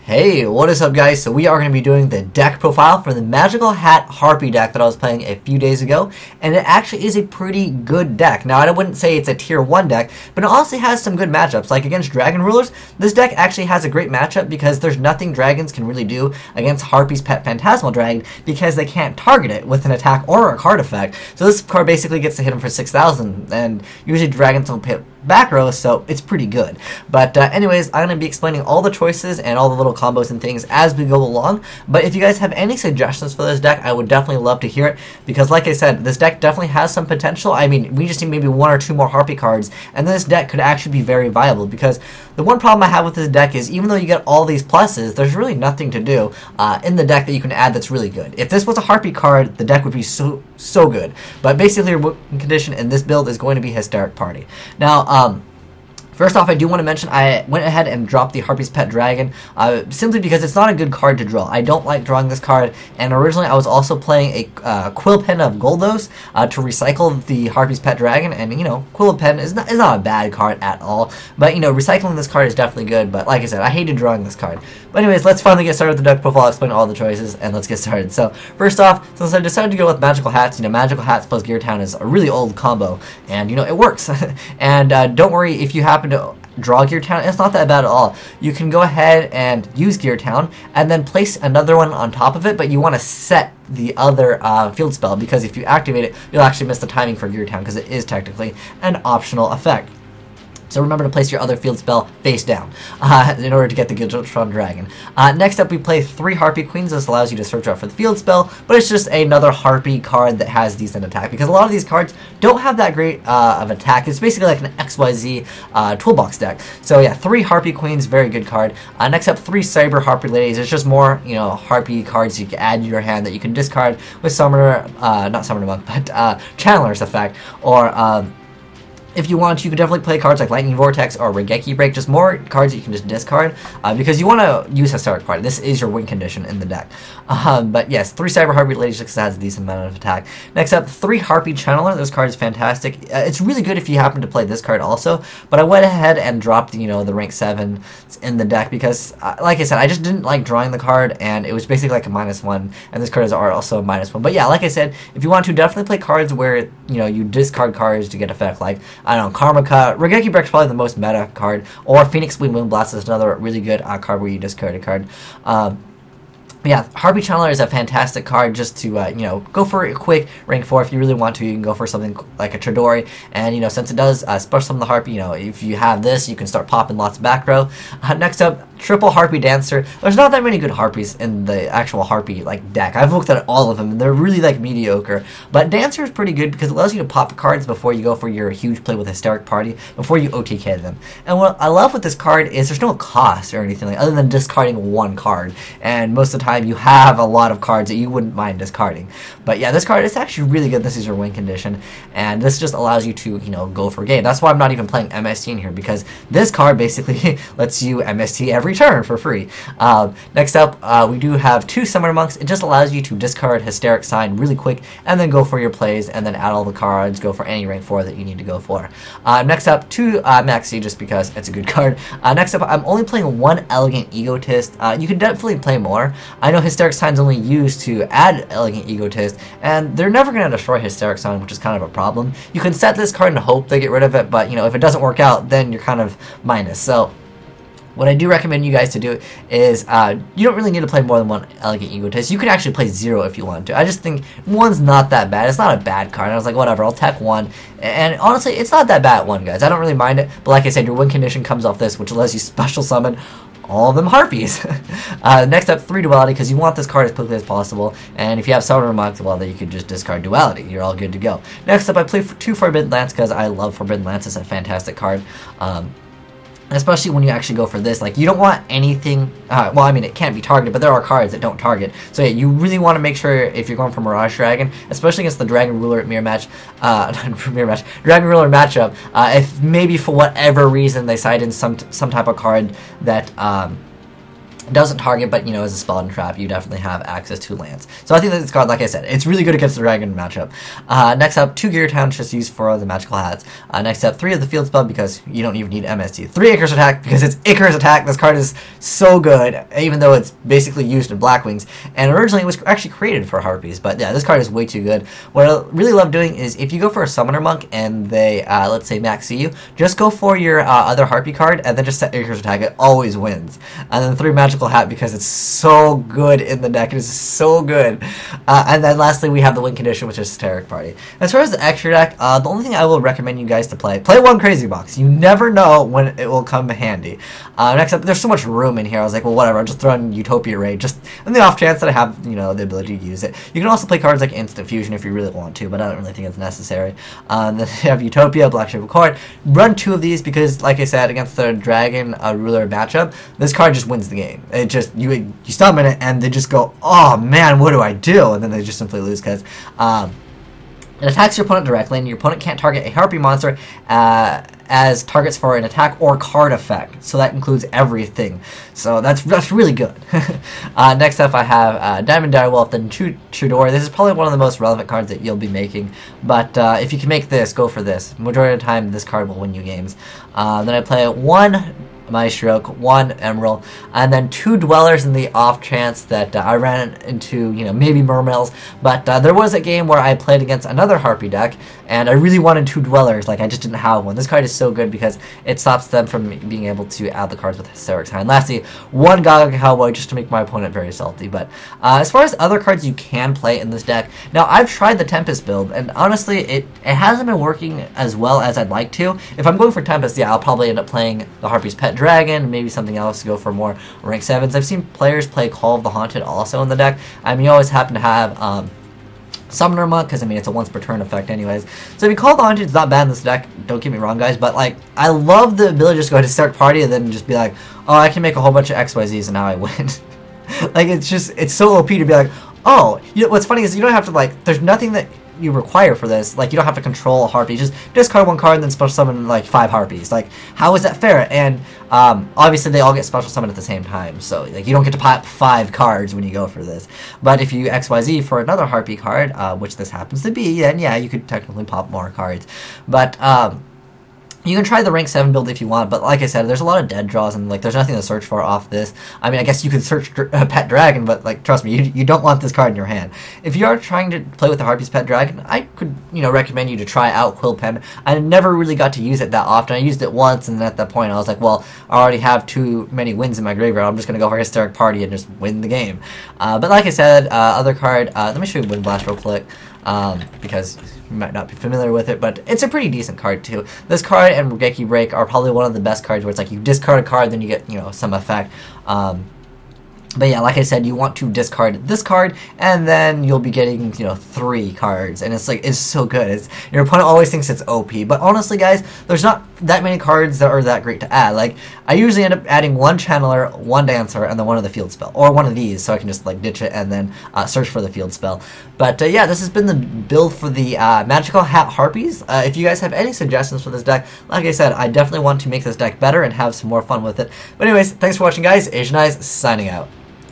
Hey, what is up guys? So we are going to be doing the deck profile for the Magical Hat Harpy deck that I was playing a few days ago, and it actually is a pretty good deck. Now I wouldn't say it's a tier 1 deck, but it honestly has some good matchups. Like against Dragon Rulers, this deck actually has a great matchup because there's nothing dragons can really do against Harpy's Pet Phantasmal Dragon because they can't target it with an attack or a card effect. So this card basically gets to hit him for 6,000, and usually dragons don't hit back row, so it's pretty good. But anyways, I'm going to be explaining all the choices and all the little combos and things as we go along. But if you guys have any suggestions for this deck, I would definitely love to hear it, because like I said, this deck definitely has some potential. I mean, we just need maybe 1 or 2 more Harpy cards, and this deck could actually be very viable, because the one problem I have with this deck is even though you get all these pluses, there's really nothing to do in the deck that you can add that's really good. If this was a Harpy card, the deck would be so good. But basically, your win condition in this build is going to be Hysteric Party. Now, first off, I do want to mention I went ahead and dropped the Harpy's Pet Dragon simply because it's not a good card to draw. I don't like drawing this card, and originally I was also playing a Quill Pen of Goldos to recycle the Harpy's Pet Dragon, and you know, Quill Pen is not a bad card at all, but you know, recycling this card is definitely good. But like I said, I hated drawing this card. But anyways, let's finally get started with the deck profile, explain all the choices, and let's get started. So first off, since I decided to go with Magical Hats, you know, Magical Hats plus Gear Town is a really old combo, and you know, it works. And don't worry if you happen to draw Gear Town, it's not that bad at all. You can go ahead and use Gear Town and then place another one on top of it, but you want to set the other field spell, because if you activate it, you'll actually miss the timing for Gear Town, because it is technically an optional effect. So remember to place your other field spell face down in order to get the Giltron Dragon. Next up, we play 3 Harpy Queens. This allows you to search out for the field spell, but it's just another Harpy card that has decent attack, because a lot of these cards don't have that great of attack. It's basically like an XYZ toolbox deck. So yeah, 3 Harpy Queens, very good card. Next up, 3 Cyber Harpy Ladies. It's just more, you know, Harpy cards you can add to your hand that you can discard with Summoner, not Summoner Monk, but Channeler's effect, or if you want, you can definitely play cards like Lightning Vortex or Regeki Break, just more cards that you can just discard, because you want to use Hysteric Party. This is your win condition in the deck. But yes, 3 Cyber Harpy Ladies just has a decent amount of attack. Next up, 3 Harpie Channeler. This card is fantastic. It's really good if you happen to play this card also, but I went ahead and dropped, you know, the rank 7 in the deck because, like I said, I just didn't like drawing the card, and it was basically like a -1, and this card is also a -1. But yeah, like I said, if you want to, definitely play cards where, you know, you discard cards to get effect, like, I don't know, Karma Cut. Regeki Break is probably the most meta card, or Phoenix Wind Blast is another really good card where you discard a card. Yeah, Harpie Channeler is a fantastic card just to, you know, go for a quick rank 4. If you really want to, you can go for something like a Chidori. And, you know, since it does special summon the Harpy, you know, if you have this, you can start popping lots of back row. Next up, triple Harpy Dancer. There's not that many good Harpies in the actual Harpy, like, deck. I've looked at all of them, and they're really, like, mediocre. But Dancer is pretty good because it allows you to pop cards before you go for your huge play with Hysteric Party, before you OTK them. And what I love with this card is there's no cost or anything, like, other than discarding 1 card. And most of the time, you have a lot of cards that you wouldn't mind discarding. But yeah, this card is actually really good. This is your win condition, and this just allows you to, you know, go for game. That's why I'm not even playing MST in here, because this card basically lets you MST every turn for free. Next up, we do have 2 Summoner Monks. It just allows you to discard Hysteric Sign really quick, and then go for your plays, and then add all the cards, go for any rank 4 that you need to go for. Next up, 2 Maxi, just because it's a good card. Next up, I'm only playing 1 Elegant Egotist. You can definitely play more. I know Hysteric Sign's only used to add Elegant Egotist, and they're never going to destroy Hysteric Sign, which is kind of a problem. You can set this card and hope they get rid of it, but you know, if it doesn't work out, then you're kind of minus. So what I do recommend you guys to do is, you don't really need to play more than 1 Elegant Egotist. You can actually play 0 if you want to. I just think 1's not that bad. It's not a bad card. I was like, whatever, I'll tech 1. And honestly, it's not that bad at 1, guys. I don't really mind it. But like I said, your win condition comes off this, which allows you special summon all of them Harpies. Next up, 3 Duality, because you want this card as quickly as possible. And if you have Summoner Monk, well, then you can just discard Duality. You're all good to go. Next up, I play 2 Forbidden Lance, because I love Forbidden Lance. It's a fantastic card. Especially when you actually go for this, like, you don't want anything, well, I mean, it can't be targeted, but there are cards that don't target. So yeah, you really want to make sure if you're going for Mirage Dragon, especially against the Dragon Ruler mirror match, Dragon Ruler matchup, if maybe for whatever reason they side in some type of card that, doesn't target, but you know, as a spell and trap, you definitely have access to lands. So I think that this card, like I said, it's really good against the dragon matchup. Next up, 2 Gear Towns just used for the magical hats. Next up, 3 of the field spell because you don't even need MST. 3 Icarus attack because it's Icarus attack. This card is so good, even though it's basically used in Black Wings. And originally it was actually created for Harpies, but yeah, this card is way too good. What I really love doing is if you go for a Summoner Monk and they, let's say, max you, just go for your other Harpy card and then just set Icarus attack. It always wins. And then 3 magical hat because it's so good in the deck. It is so good. And then lastly, we have the win condition, which is Hysteric Party. As far as the extra deck, the only thing I will recommend you guys to play 1 Crazy Box. You never know when it will come handy. Next up, there's so much room in here. I was like, well, whatever. I'll just throw in Utopia Raid, just in the off chance that I have, you know, the ability to use it. You can also play cards like Instant Fusion if you really want to, but I don't really think it's necessary. Then you have Utopia, Black Shape of Card. Run 2 of these because, like I said, against the Dragon Ruler matchup, this card just wins the game. It just, you summon it and they just go, oh man, what do I do? And then they just simply lose because it attacks your opponent directly, and your opponent can't target a Harpy monster as targets for an attack or card effect. So that includes everything. So that's really good. Next up, I have Diamond Direwolf, then Tudor. This is probably one of the most relevant cards that you'll be making. But if you can make this, go for this. Majority of the time, this card will win you games. Then I play 1 Maestro, 1 Emerald, and then 2 Dwellers in the off chance that I ran into, you know, maybe Mermails. But there was a game where I played against another Harpy deck, and I really wanted 2 Dwellers. Like, I just didn't have one. This card is so good because it stops them from being able to add the cards with Hysteric Sign. Lastly, 1 Gaga Cowboy just to make my opponent very salty. But as far as other cards you can play in this deck, now I've tried the Tempest build, and honestly, it hasn't been working as well as I'd like to. If I'm going for Tempest, yeah, I'll probably end up playing the Harpy's Pet Dragon, maybe something else to go for more rank 7s. I've seen players play Call of the Haunted also in the deck. I mean, you always happen to have Summoner Monk, because I mean, it's a once per turn effect anyways. So if you Call of the Haunted, it's not bad in this deck, don't get me wrong guys, but like, I love the ability to just go ahead and start party and then just be like, oh, I can make a whole bunch of XYZs and now I win. Like, it's so OP to be like, oh, you know, what's funny is you don't have to, like, there's nothing that you require for this. Like, you don't have to control a Harpy. Just discard 1 card and then special summon like 5 Harpies. Like, how is that fair? And obviously they all get special summoned at the same time, so like you don't get to pop 5 cards when you go for this. But if you XYZ for another Harpy card, which this happens to be, then yeah, you could technically pop more cards. But you can try the rank 7 build if you want, but like I said, there's a lot of dead draws, and like there's nothing to search for off this. I mean, I guess you could search Pet Dragon, but like trust me, you don't want this card in your hand. If you are trying to play with the Harpy's Pet Dragon, I could, you know, recommend you to try out Quill Pen. I never really got to use it that often. I used it once, and at that point I was like, well, I already have too many wins in my graveyard. I'm just going to go for Hysteric Party and just win the game. But like I said, other card, let me show you Wind Blast real quick. Because you might not be familiar with it, but it's a pretty decent card too. This card and Regeki Break are probably one of the best cards where it's like you discard a card, then you get, you know, some effect. But yeah, like I said, you want to discard this card, and then you'll be getting, you know, 3 cards, and it's like, it's so good. Your opponent always thinks it's OP, but honestly, guys, there's not that many cards that are that great to add. Like, I usually end up adding 1 Channeler, 1 Dancer, and then 1 of the field spell, or 1 of these, so I can just like ditch it and then search for the field spell. But yeah, this has been the build for the Magical Hat Harpies. If you guys have any suggestions for this deck, like I said, I definitely want to make this deck better and have some more fun with it. But anyways, thanks for watching, guys. Asian Eyes signing out.